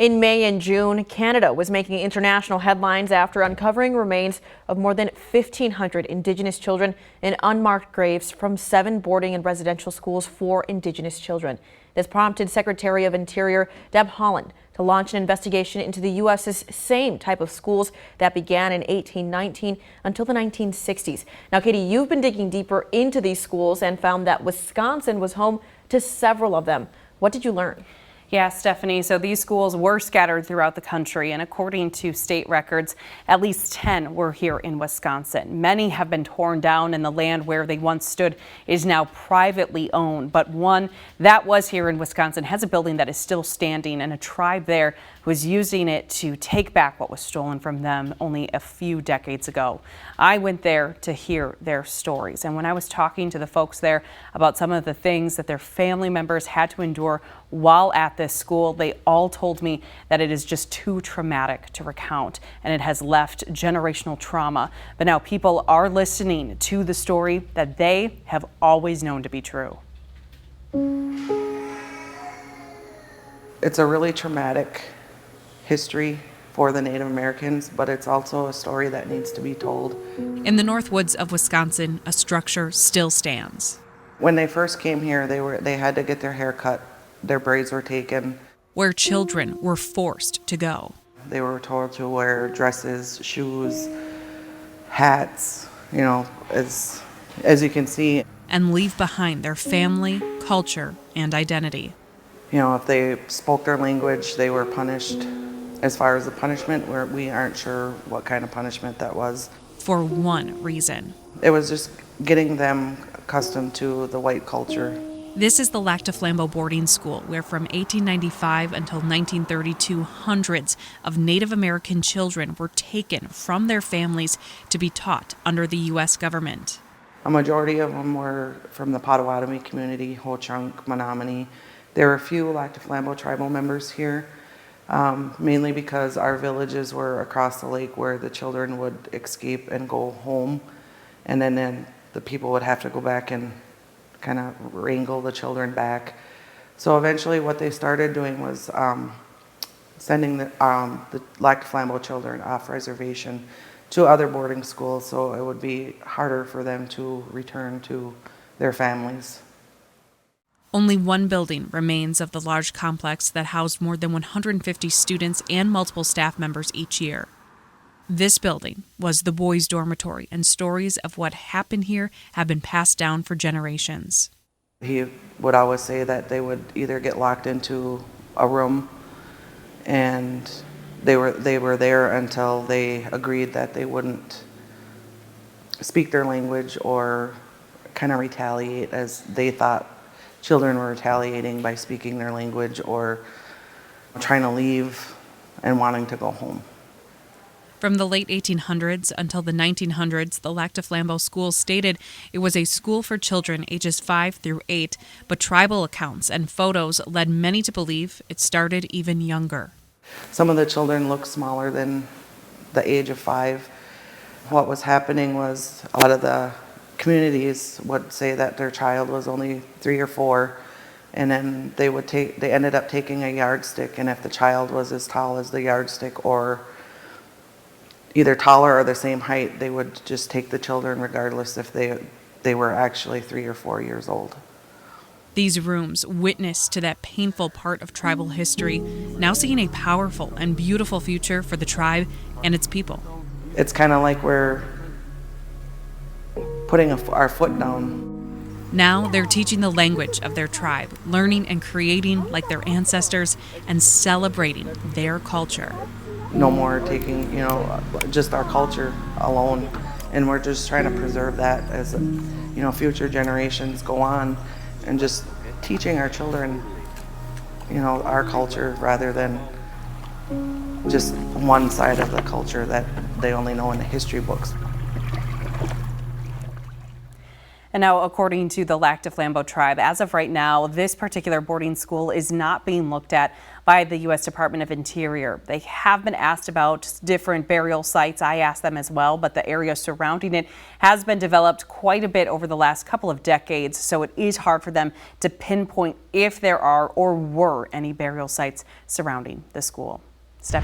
In May and June, Canada was making international headlines after uncovering remains of more than 1,500 Indigenous children in unmarked graves from 7 boarding and residential schools for Indigenous children. This prompted Secretary of Interior Deb Haaland to launch an investigation into the U.S.'s same type of schools that began in 1819 until the 1960s. Now, Katie, you've been digging deeper into these schools and found that Wisconsin was home to several of them. What did you learn? Yeah, Stephanie, so these schools were scattered throughout the country, and according to state records, at least 10 were here in Wisconsin. Many have been torn down, and the land where they once stood is now privately owned. But one that was here in Wisconsin has a building that is still standing, and a tribe there was using it to take back what was stolen from them only a few decades ago. I went there to hear their stories, and when I was talking to the folks there about some of the things that their family members had to endure while at this school, they all told me that it is just too traumatic to recount, and it has left generational trauma. But now people are listening to the story that they have always known to be true. It's a really traumatic history for the Native Americans, but it's also a story that needs to be told. In the North Woods of Wisconsin, a structure still stands. When they first came here, they had to get their hair cut, their braids were taken. Where children were forced to go. They were told to wear dresses, shoes, hats, as you can see. And leave behind their family, culture, and identity. If they spoke their language, they were punished. As far as the punishment, we aren't sure what kind of punishment that was. For one reason. It was just getting them accustomed to the white culture. This is the Lactaflambeau boarding school, where from 1895 until 1932, hundreds of Native American children were taken from their families to be taught under the U.S. government. A majority of them were from the Potawatomi community, Ho-Chunk, Menominee. There were a few Lactaflambeau tribal members here, mainly because our villages were across the lake where the children would escape and go home, and then the people would have to go back and kind of wrangle the children back. So eventually what they started doing was sending the Lactaflambeau children off reservation to other boarding schools, so it would be harder for them to return to their families. Only one building remains of the large complex that housed more than 150 students and multiple staff members each year. This building was the boys' dormitory, and stories of what happened here have been passed down for generations. He would always say that they would either get locked into a room, and they were there until they agreed that they wouldn't speak their language or kind of retaliate, as they thought children were retaliating by speaking their language or trying to leave and wanting to go home. From the late 1800s until the 1900s, the Lactaflambeau school stated it was a school for children ages 5 through 8, but tribal accounts and photos led many to believe it started even younger. Some of the children looked smaller than the age of 5. What was happening was a lot of the communities would say that their child was only 3 or 4, and then they ended up taking a yardstick, and if the child was as tall as the yardstick or either taller or the same height, they would just take the children regardless if they were actually 3 or 4 years old. These rooms witness to that painful part of tribal history, now seeing a powerful and beautiful future for the tribe and its people. It's kind of like we're putting our foot down. Now they're teaching the language of their tribe, learning and creating like their ancestors, and celebrating their culture. No more taking, just our culture alone, and we're just trying to preserve that as, future generations go on, and just teaching our children, our culture rather than just one side of the culture that they only know in the history books. And now, according to the Lactaflambeau tribe, as of right now, this particular boarding school is not being looked at by the U.S. Department of Interior. They have been asked about different burial sites. I asked them as well, but the area surrounding it has been developed quite a bit over the last couple of decades, so it is hard for them to pinpoint if there are or were any burial sites surrounding the school.